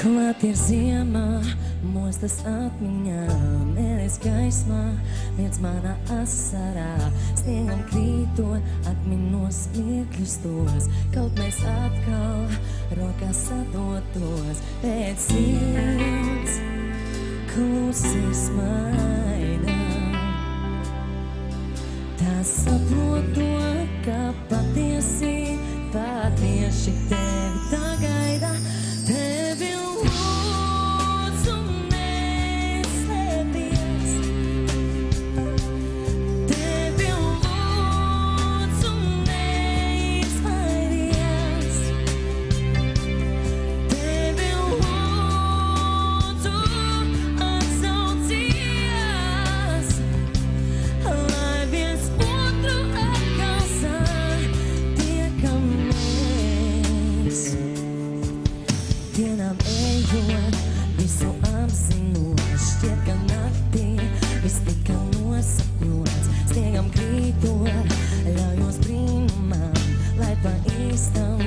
Klāt ir ziemā, mostas atmiņā, mēlis gaismā, miedz manā asarā, sniegam krītot, atminos mirkļus tos, kaut mēs atkal rokās sadotos, pēc sirds klusi smaida. Tā saprot to, ka patiesībā tieši tevi tā gaida. Tevi lūdzu neslēpies, tevi lūdzu neizvairies, tevi lūdzu atsaucies, lai viens otru atkal satiekamies. Dienām ejot, visu apzinos, šķiet, ka naktī viss tika nosapņots, sniegam krītot, ļaujos brīnumam, lai pa īstam